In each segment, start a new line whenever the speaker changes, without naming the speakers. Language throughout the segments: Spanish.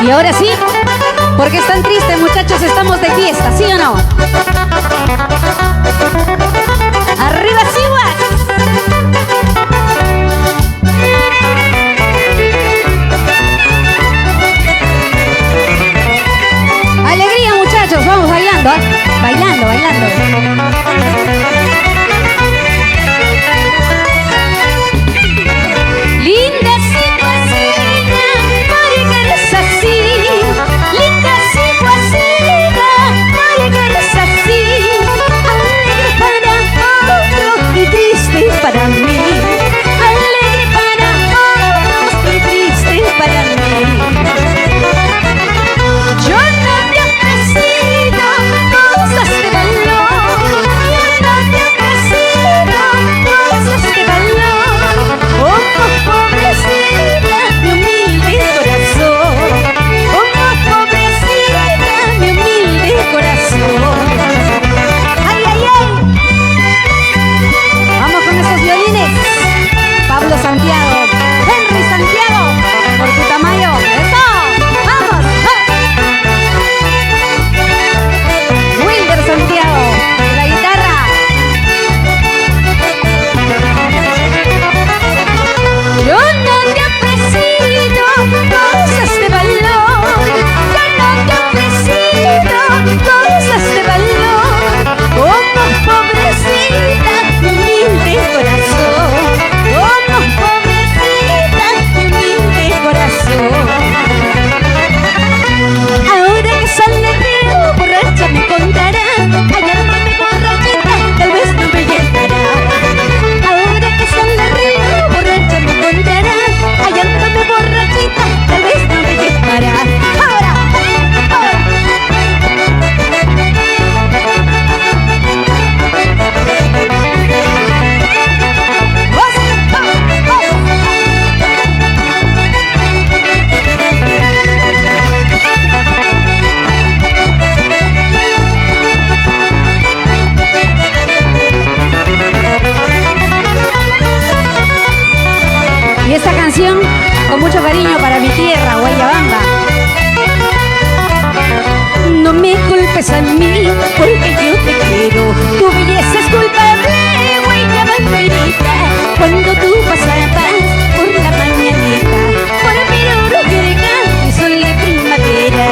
Y ahora sí, porque están tristes, muchachos, estamos de fiesta, ¿sí o no? ¡Arriba, Sihuas! ¡Alegría, muchachos! Vamos bailando, ¿eh? Bailando, bailando. Linda Sihuasina, porque eres así. Linda Sihuasina, porque eres así. Alegre para otros y triste para mí. Alegre para otros y triste para mí. Yo no te he ofrecido cosas de valor. Yo no te he ofrecido cosas de valor. Oh, pobrecita, mi humilde corazón. Oh, pobrecita, mi humilde corazón. ¡Ay, ay, ay! Vamos con esos violines. Pablo Santiago, Henry Santiago, por tu tamaño. ¡Eso! ¡Vamos! Wilder Santiago, la guitarra. Yo no te he ofrecido cosas de valor. Yo no te he ofrecido cosas de valor. Como pobrecita, mi humilde corazón. Como pobrecita, mi humilde corazón. Ahora que sale el río, borracha me encontrará. Hallándome borrachita, tal vez no me llegará. Ahora que sale el río, borracha me encontrará. Hallándome borrachita, tal vez no me llegará. Ahora, ahora. Y esta canción con mucho cariño para mi tierra, Guayabamba. No me culpes a mí porque yo te quiero. Tu belleza es culpable, Guayabamberita. Cuando tú pasabas por la mañanita, por mi oro que y sol de primavera.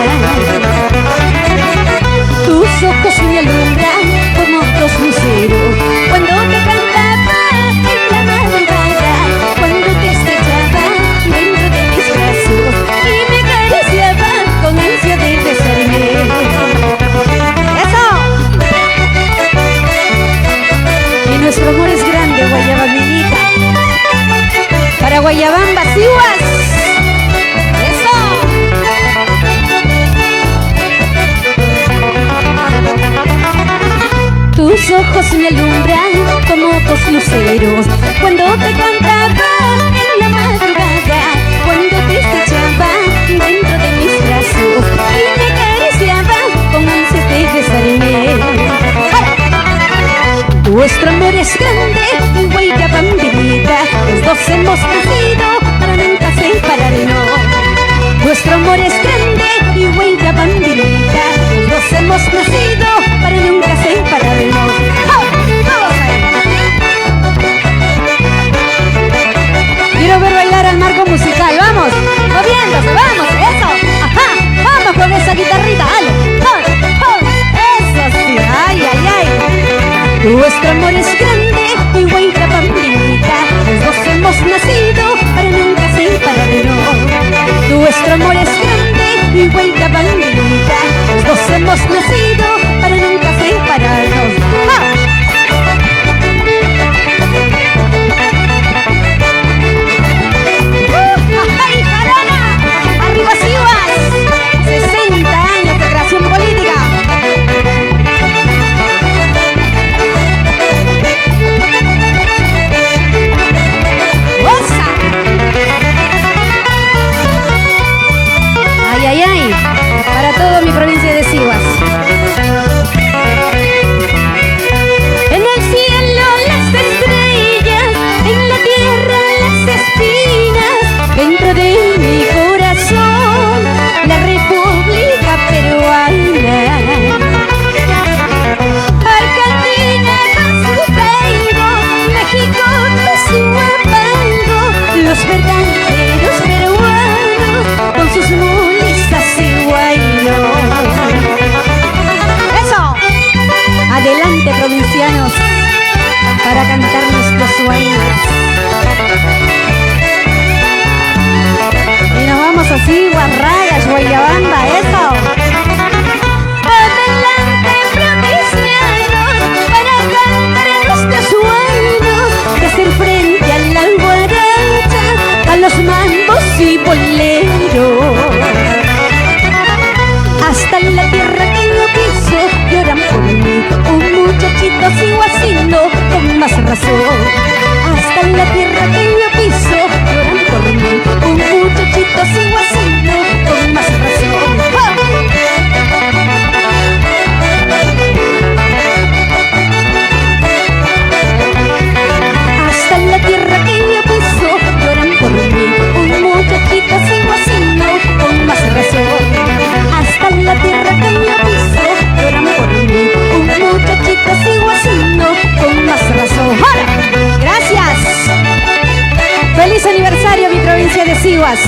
Tus ojos me alumbran como dos luceros cuando te cantaba en la madrugada, cuando te estrechaba dentro de mis brazos y me acariciaba con ansia de besarme. ¡Eso! Y nuestro amor es grande, Guayabambinita. Para Guayabamba, Sihuas. ¡Eso! Tus ojos me alumbran como dos luceros cuando te cantaba en la madrugada, cuando te estrechaba dentro de mis brazos y me acariciaba con ansias de besarme. Nuestro amor es grande, Guayabambinita. Los dos hemos nacido para nunca separarnos. Nuestro amor es grande y Guayabambinita. Los dos hemos nacido para nunca separarnos. ¡Oh! ¡Vamos ahí! Quiero ver bailar al marco musical. ¡Vamos! ¡Moviéndose! ¡Vamos! ¡Eso! ¡Ajá! ¡Vamos con esa guitarrita! ¡Dale! ¡Oh! ¡Oh! ¡Eso sí! ¡Ay, ay, ay! Nuestro amor es grande y Guayabambinita. Los dos hemos nacido para nunca separarnos. Nuestro amor es grande y Guayabambinita. Los dos hemos nacido para nunca separarnos. ¡Ah! ¡Ay, Jarana! ¡Arriba, Sihuas! 60 años de creación política. Ay, ay, ay, para toda mi provincia de Sihuas. los verdaderos peruanos con sus mulisas y guaynos. ¡Eso! Adelante, provincianos, para cantar nuestros sueños. Y nos vamos así, Guarrayas, Guayabamba, eso. Adelante, provincianos, para cantar nuestros sueños, de hacer frente a la guaracha, a los mambos y boleros. Hasta en la tierra que yo piso lloran por mí, un muchachito ciguacino con más razón. Hasta en la tierra que yo piso lloran por mí, un muchachito ciguacino con más razón. ¡Oh! Hasta en la tierra que yo piso lloran por mí, un muchachito ciguacino con más razón. Hasta en la tierra que yo piso lloran por mí, un muchachito ciguacino con más razón. ¡Hola! ¡Gracias! ¡Feliz aniversario, mi provincia de Siguas!